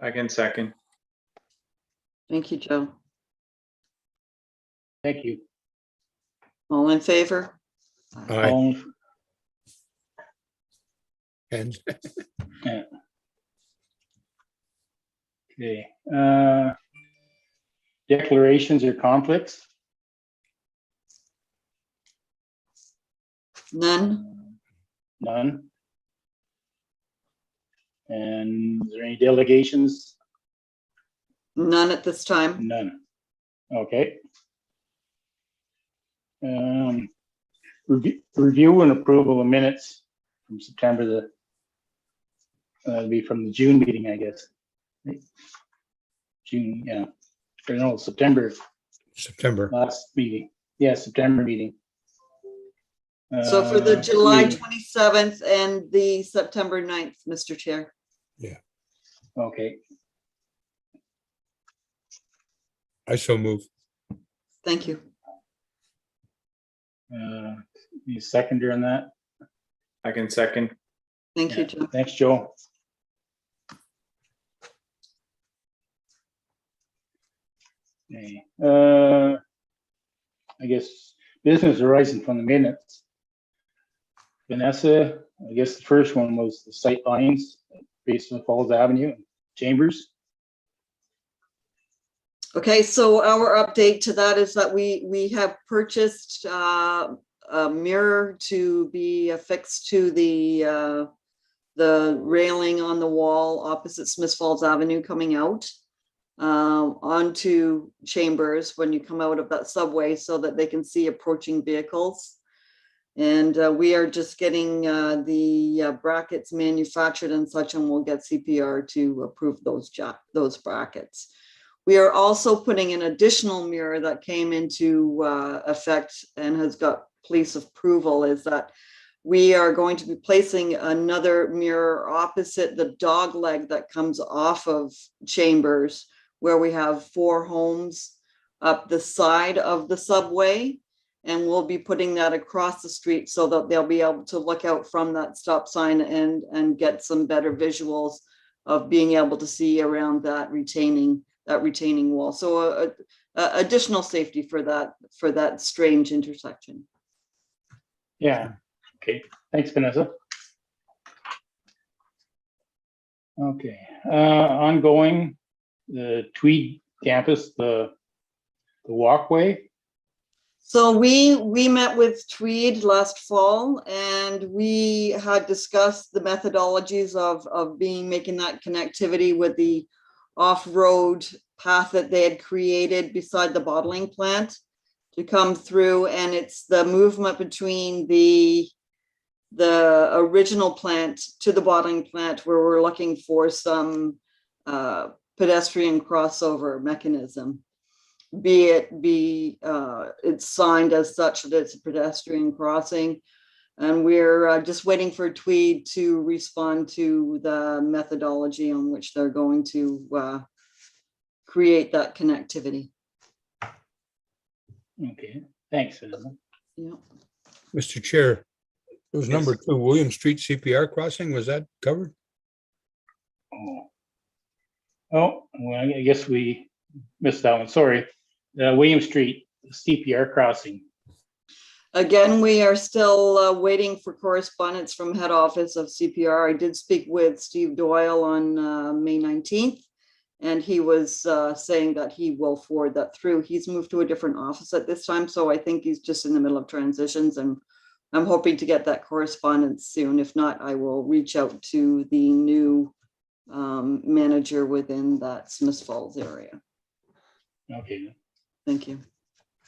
I can second. Thank you, Joe. Thank you. All in favor? Aye. All- And yeah. Okay. Declarations or conflicts? None? None. And is there any delegations? None at this time. None. Okay. Review and approval of minutes from September it'll be from the June meeting, I guess. June, yeah. Or no, September September. last meeting. Yeah, September meeting. So for the July meeting. 27th and the September 9th, Mr. Chair. Okay, I so move. Thank you. need a seconder on that? I can second. Thank you, Yeah. Joe. Thanks, Joe. Okay, I guess business arising from the minutes. Vanessa, I guess the first one was the sight lines based on Falls Avenue, Chambers. Okay, so our update to that is that we have purchased a mirror to be affixed to the railing on the wall opposite Smith Falls Avenue coming out onto Chambers when you come out of that subway so that they can see approaching vehicles. And we are just getting the brackets manufactured and such, and we'll get CPR to approve those brackets. We are also putting an additional mirror that came into effect and has got police approval, is that we are going to be placing another mirror opposite the dog leg that comes off of Chambers, where we have 4 homes up the side of the subway. And we'll be putting that across the street so that they'll be able to look out from that stop sign and get some better visuals of being able to see around that retaining wall. So additional safety for that strange intersection. Yeah, okay, thanks, Vanessa. Okay, ongoing, the Tweed campus, the walkway. So we met with Tweed last fall, and we had discussed the methodologies of making that connectivity with the off-road path that they had created beside the bottling plant to come through. And it's the movement between the original plant to the bottling plant where we're looking for some pedestrian crossover mechanism. It's signed as such that it's a pedestrian crossing, and we're just waiting for Tweed to respond to the methodology on which they're going to create that connectivity. Okay, thanks, Vanessa. Yeah. Mr. Chair, it was number 2, William Street CPR crossing. Was that covered? Oh, well, I guess we missed that one, sorry. William Street, CPR crossing. Again, we are still waiting for correspondence from head office of CPR. I did speak with Steve Doyle on May 19th, and he was saying that he will forward that through. He's moved to a different office at this time, so I think he's just in the middle of transitions, and I'm hoping to get that correspondence soon. If not, I will reach out to the new manager within that Smith Falls area. Okay, Thank you.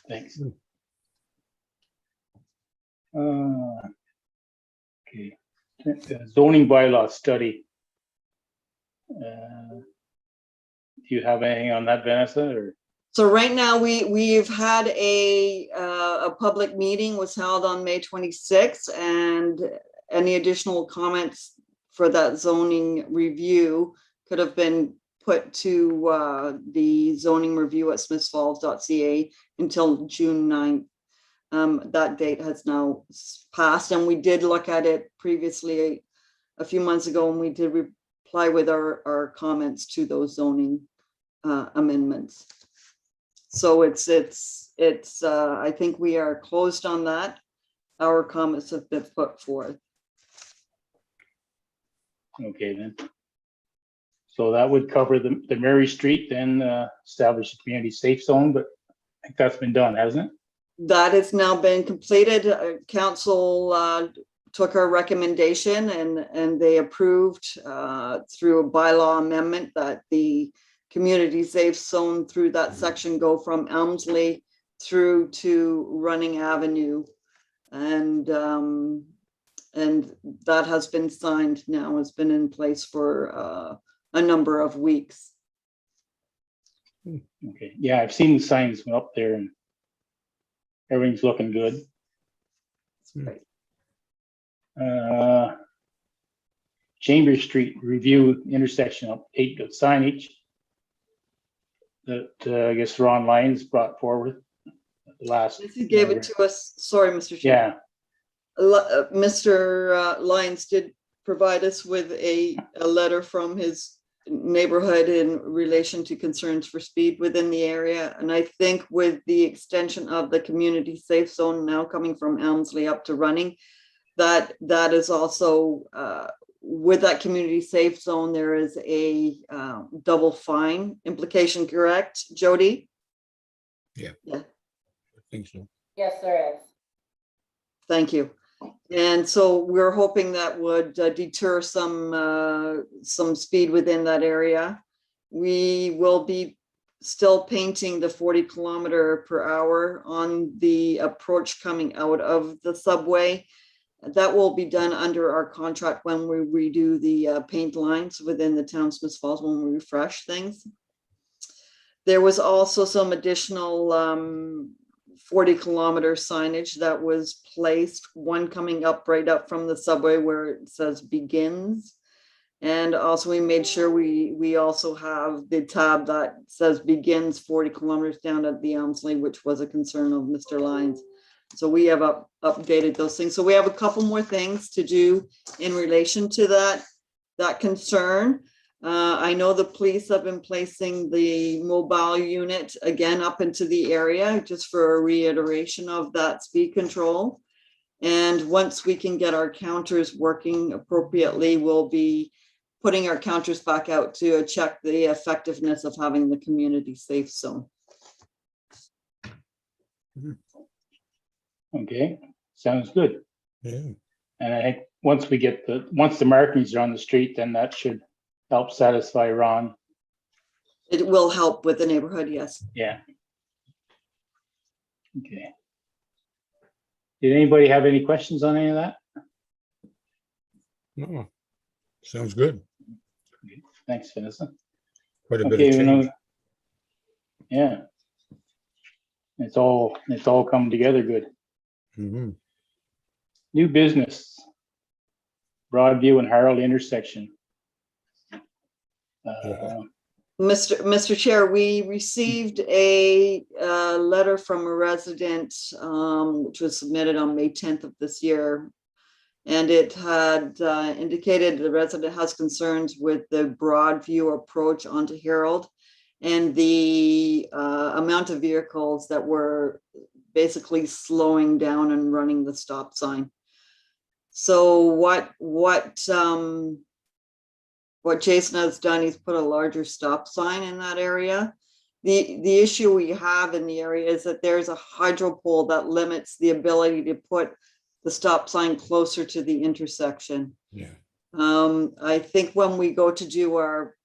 thanks. Okay, zoning bylaw study. Do you have anything on that, Vanessa, or? So right now we've had a public meeting was held on May 26th, and any additional comments for that zoning review could have been put to the zoning review at smithsfalls.ca until June 9th. That date has now passed, and we did look at it previously a few months ago, and we did comply with our comments to those zoning amendments. So I think we are closed on that. Our comments have been put forth. Okay, then. So that would cover the Mary Street, then establish a community safe zone, but I think that's been done, hasn't it? That has now been completed. Council took our recommendation and they approved through a bylaw amendment that the community safe zone through that section go from Elmsley through to Running Avenue. And that has been signed now, has been in place for a number of weeks. Okay, yeah, I've seen the signs up there and everything's looking good. Right. Chambers Street review intersection update of signage that I guess Ron Lyons brought forward at the last. He gave it to us. Sorry, Mr. Chair. Yeah, Mr. Lyons did provide us with a letter from his neighborhood in relation to concerns for speed within the area. And I think with the extension of the community safe zone now coming from Elmsley up to Running, that is also with that community safe zone, there is a double fine implication, correct, Jody? Yeah. Yeah. I think so. Yes, there is. Thank you. And so we're hoping that would deter some speed within that area. We will be still painting the 40 km/h on the approach coming out of the subway. That will be done under our contract when we redo the paint lines within the town of Smiths Falls, when we refresh things. There was also some additional 40 km signage that was placed, one coming up right up from the subway where it says begins. And also we made sure we also have the tab that says begins 40 km down at the Elmsley, which was a concern of Mr. Lyons. So we have updated those things. So we have a couple more things to do in relation to that concern. I know the police have been placing the mobile unit again up into the area just for a reiteration of that speed control. And once we can get our counters working appropriately, we'll be putting our counters back out to check the effectiveness of having the community safe zone. okay, sounds good. Yeah. And I think once the markings are on the street, then that should help satisfy Ron. It will help with the neighborhood, yes. Yeah. Okay. Did anybody have any questions on any of that? No. Sounds good. Thanks, Vanessa. Quite a bit Okay, of change. yeah. It's all come together good. Mhm. New business. Broadview and Harold intersection. Mr. Chair, we received a letter from a resident, which was submitted on May 10th of this year. And it had indicated the resident has concerns with the Broadview approach onto Harold and the amount of vehicles that were basically slowing down and running the stop sign. So what Jason has done, he's put a larger stop sign in that area. The issue we have in the area is that there's a hydro pole that limits the ability to put the stop sign closer to the intersection. Yeah. I think when we go to do our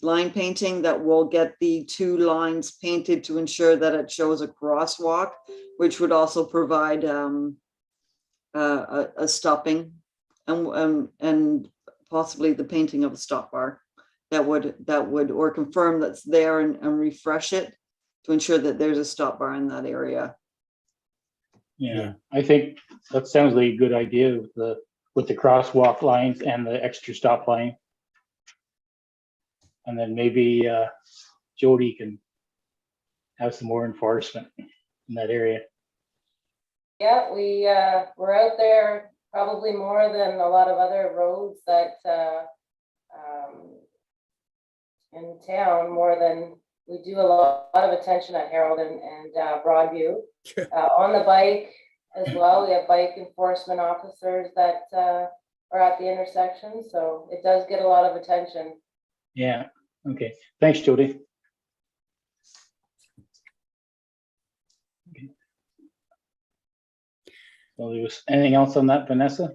line painting, that we'll get the two lines painted to ensure that it shows a crosswalk, which would also provide a stopping and possibly the painting of a stop bar that would or confirm that's there and refresh it to ensure that there's a stop bar in that area. Yeah, I think that sounds like a good idea with the crosswalk lines and the extra stop line. And then maybe Jody can have some more enforcement in that area. Yeah, we're out there probably more than a lot of other roads that in town more than we do a lot of attention at Harold and Broadview. Yeah. On the bike as well, we have bike enforcement officers that are at the intersection, so it does get a lot of attention. Yeah, okay. Thanks, Jody. Okay. So there was anything else on that, Vanessa?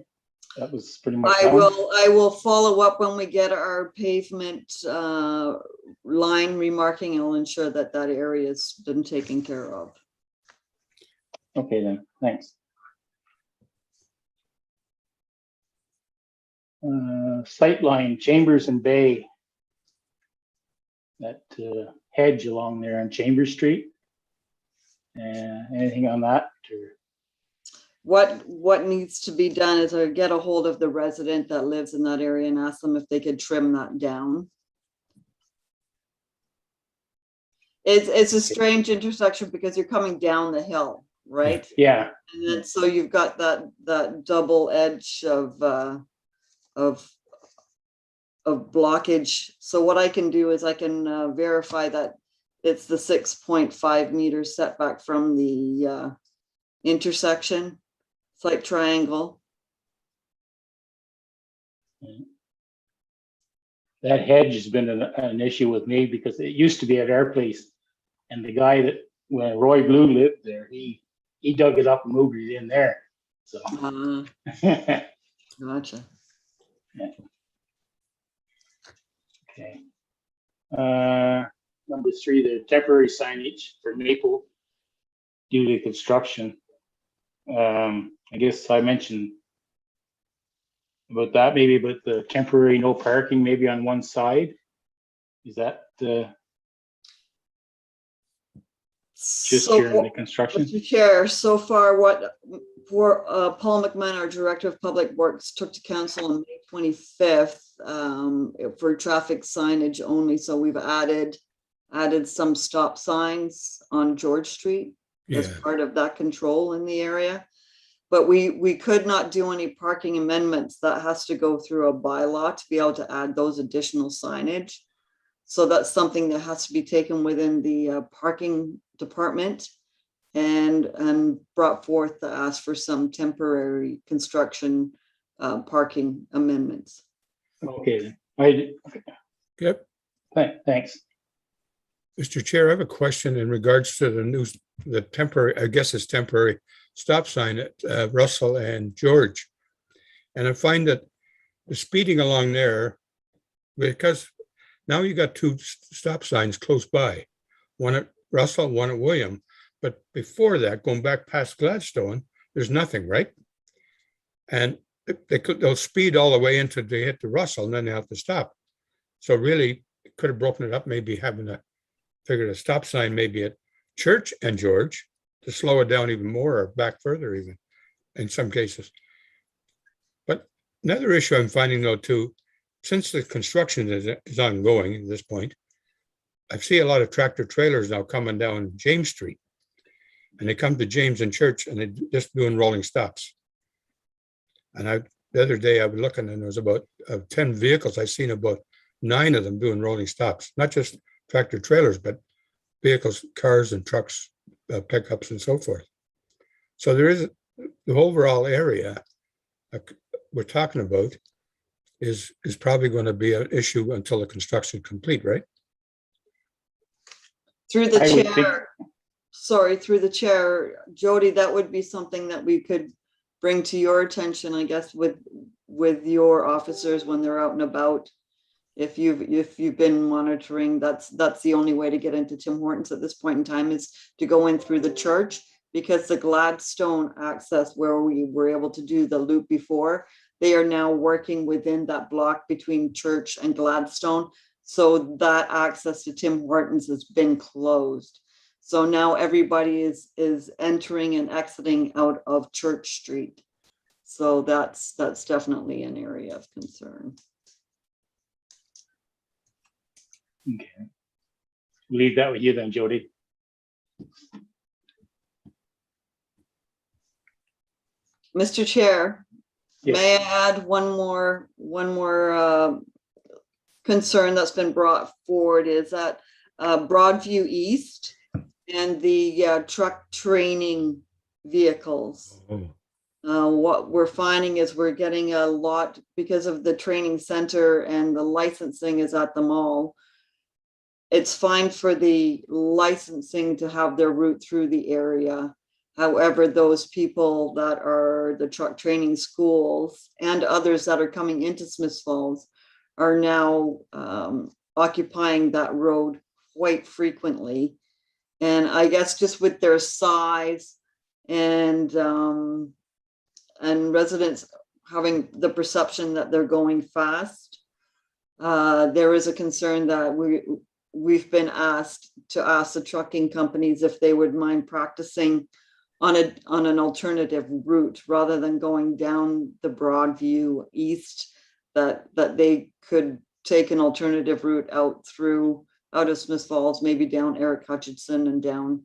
That was pretty much. I done? will follow up when we get our pavement line remarking. I'll ensure that that area has been taken care of. Okay then, thanks. Sightline, Chambers and Bay. That hedge along there on Chambers Street. Anything on that? Or- What needs to be done is I get a hold of the resident that lives in that area and ask them if they could trim that down. It's a strange intersection because you're coming down the hill, right? Yeah, And then so you've got that double edge of blockage. So what I can do is I can verify that it's the 6.5 meter setback from the intersection. It's like triangle. that hedge has been an issue with me because it used to be at our place. And the guy that, when Roy Blue lived there, he dug it up and moved it in there. So. Gotcha. Okay. Number 3, the temporary signage for Maple due to construction. I guess I mentioned about that, maybe about the temporary no parking, maybe on one side. Is that just during the construction? Mr. Chair, so far what Paul McMahon, our Director of Public Works, took to council on May 25th for traffic signage only. So we've added some stop signs on George Street as part of that control in the area. But we could not do any parking amendments. That has to go through a bylaw to be able to add those additional signage. So that's something that has to be taken within the parking department and brought forth to ask for some temporary construction parking amendments. Okay. Yep. Thanks. Mr. Chair, I have a question in regards to the temporary, I guess it's temporary, stop sign at Russell and George. And I find that the speeding along there, because now you got 2 stop signs close by, one at Russell, one at William. But before that, going back past Gladstone, there's nothing, right? And they'll speed all the way into they hit the Russell and then they have to stop. So really, it could have broken it up, maybe having figured a stop sign maybe at Church and George to slow it down even more or back further even in some cases. But another issue I'm finding though too, since the construction is ongoing at this point, I see a lot of tractor trailers now coming down James Street. And they come to James and Church and they're just doing rolling stops. And the other day I was looking and there was about 10 vehicles. I've seen about 9 of them doing rolling stops, not just tractor trailers, but vehicles, cars and trucks, pickups and so forth. So there is the overall area we're talking about is probably going to be an issue until the construction is complete, right? Through the chair, through the chair, Jody, that would be something that we could bring to your attention, I guess, with your officers when they're out and about. If you've been monitoring, that's the only way to get into Tim Hortons at this point in time is to go in through the church, because the Gladstone access where we were able to do the loop before, they are now working within that block between Church and Gladstone. So that access to Tim Hortons has been closed. So now everybody is entering and exiting out of Church Street. So that's definitely an area of concern. Okay. Leave that with you then, Jody. Mr. Chair, Yes. may I add one more concern that's been brought forward is that Broadview East and the truck training vehicles. What we're finding is we're getting a lot because of the training center and the licensing is at the mall. It's fine for the licensing to have their route through the area. However, those people that are the truck training schools and others that are coming into Smiths Falls are now occupying that road quite frequently. And I guess just with their size and residents having the perception that they're going fast, there is a concern that we've been asked to ask the trucking companies if they would mind practicing on an alternative route rather than going down the Broadview East, that they could take an alternative route out of Smiths Falls, maybe down Eric Hutchinson and down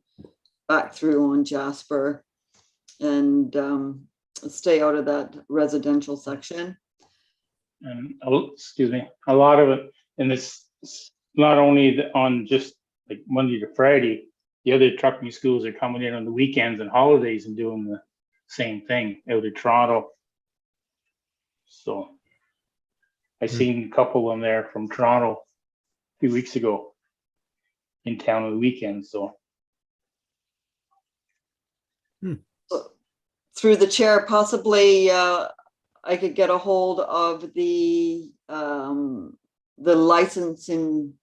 back through on Jasper and stay out of that residential section. And, excuse me, a lot of it, and it's not only on just like Monday to Friday, the other trucking schools are coming in on the weekends and holidays and doing the same thing out of Toronto. So I seen a couple of them there from Toronto a few weeks ago in town on the weekend, so. Through the chair, possibly I could get a hold of the licensing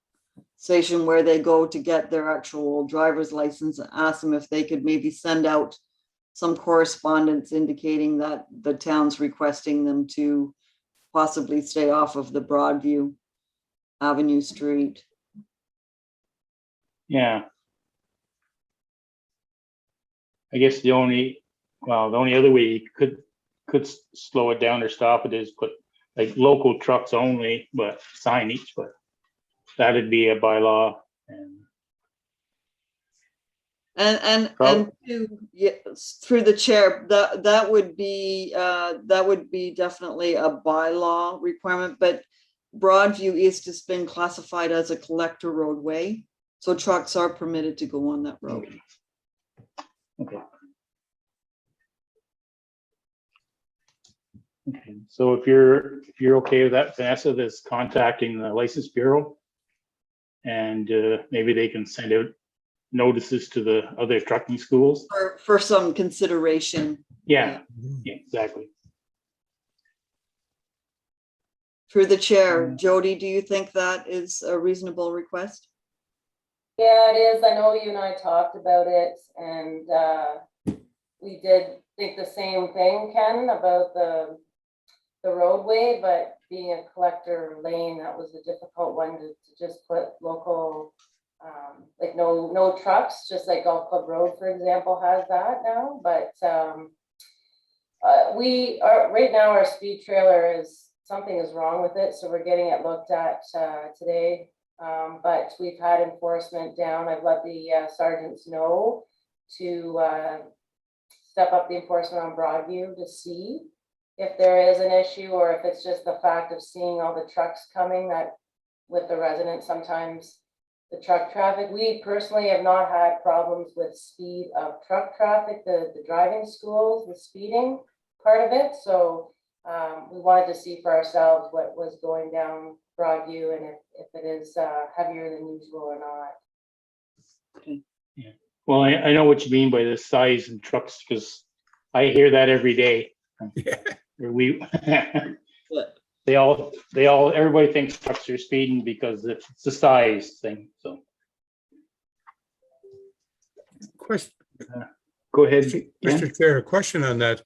station where they go to get their actual driver's license and ask them if they could maybe send out some correspondence indicating that the town's requesting them to possibly stay off of the Broadview Avenue Street. Yeah. I guess the only other way you could slow it down or stop it is put like local trucks only, but signage, but that'd be a bylaw And through the chair, that would be definitely a bylaw requirement, but Broadview East has been classified as a collector roadway, so trucks are permitted to go on that road. Okay. Okay, so if you're okay with that, Vanessa, that's contacting the License Bureau, and maybe they can send out notices to the other trucking schools. For some consideration. Yeah, exactly. Through the chair, Jody, do you think that is a reasonable request? Yeah, it is. I know you and I talked about it, and we did think the same thing, Ken, about the roadway, but being a collector lane, that was a difficult one to just put local, like no trucks, just like Golf Club Road, for example, has that now. But we are right now, our speed trailer something is wrong with it, so we're getting it looked at today. But we've had enforcement down. I've let the sergeants know to step up the enforcement on Broadview to see if there is an issue, or if it's just the fact of seeing all the trucks coming, that with the residents, sometimes the truck traffic. We personally have not had problems with speed of truck traffic, the driving schools, the speeding part of it. So we wanted to see for ourselves what was going down Broadview and if it is heavier than usual or not. Yeah. Well, I know what you mean by the size and trucks, because I hear that every day. Yeah. Everybody thinks trucks are speeding because it's the size thing, so. Question, Go ahead. Mr. Chair, a question on that.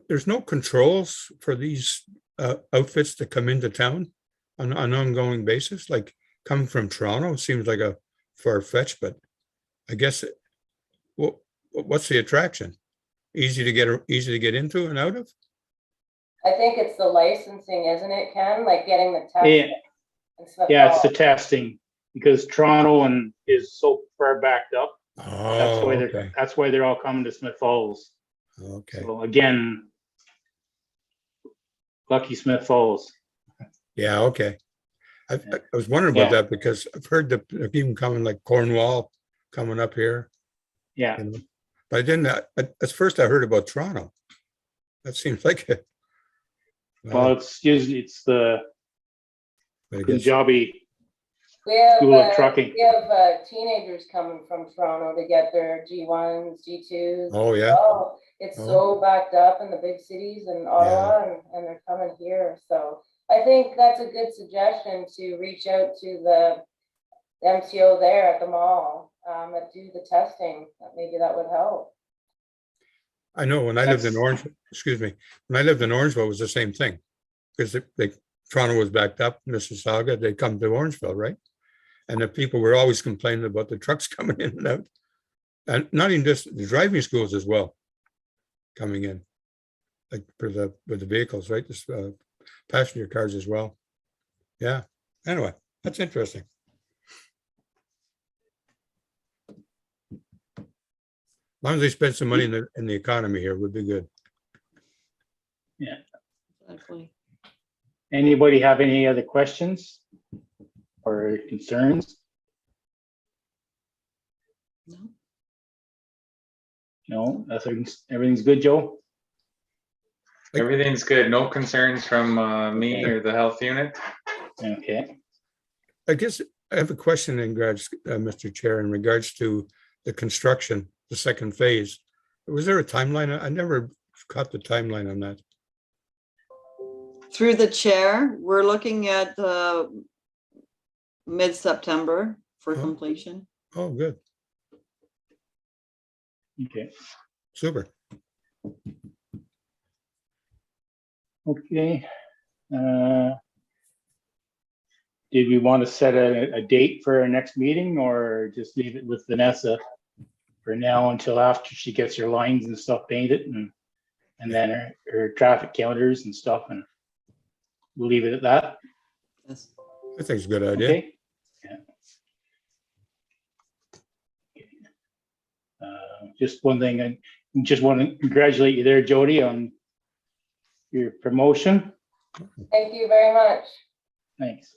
There's no controls for these outfits that come into town on an ongoing basis, like coming from Toronto seems like a far-fetched, but I guess what's the attraction? Easy to get into and out of? I think it's the licensing, isn't it, Ken? Like getting the test. Yeah. And stuff. Yeah, it's the testing, because Toronto is so far backed up. Oh, okay. That's why they're all coming to Smith Falls. Okay. So again, lucky Smith Falls. Yeah, okay. I was wondering about Yeah. that because I've heard that they're even coming like Cornwall coming up here. Yeah, you know. But I didn't, at first I heard about Toronto. That seems like it. well, it's usually, it's the But I guess- Punjabi We have, School of Trucking. we have teenagers coming from Toronto to get their G1s, G2s. Oh, yeah. Oh, it's Oh. so backed up in the big cities in Ottawa and they're coming here. So I think that's a good suggestion to reach out to the MCO there at the mall, and do the testing. Maybe that would help. I know when I lived in That's- Orange, excuse me, when I lived in Orangeville, it was the same thing. Because Toronto was backed up, Mississauga, they come to Orangeville, right? And the people were always complaining about the trucks coming in and out. And not even just the driving schools as well, coming in. Like with the vehicles, right? This passenger cars as well. Yeah, anyway, that's interesting. As long as they spend some money in the economy here, would be good. Exactly. Anybody have any other questions or concerns? No. No, everything's good, Joe? Everything's good. No concerns from me Okay. or the health unit. Okay. I guess I have a question in regards, Mr. Chair, in regards to the construction, the second phase. Was there a timeline? I never caught the timeline on that. Through the chair, we're looking at mid-September for Oh. completion. Oh, good, Okay. super. Okay. Did we want to set a date for our next meeting or just leave it with Vanessa for now until after she gets her lines and stuff painted and then her traffic counters and stuff, and we'll leave it at that? Yes. I think it's a good idea. Okay. Yeah. Just one thing, I just want to congratulate you there, Jody, on your promotion. Thank you very much. Thanks.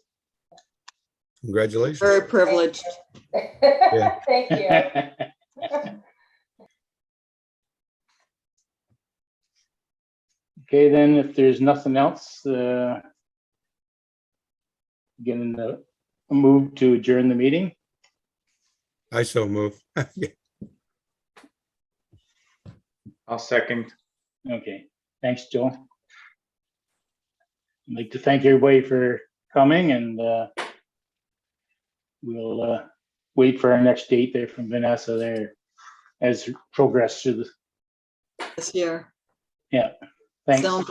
Congratulations. Very privileged. Thank you. Okay, then if there's nothing else, getting a move to adjourn the meeting. I so move. I'll second. Okay, thanks, Joe. I'd like to thank everybody for coming, and we'll wait for our next date there from Vanessa there as progress through the, This year. yeah, thanks. Sounds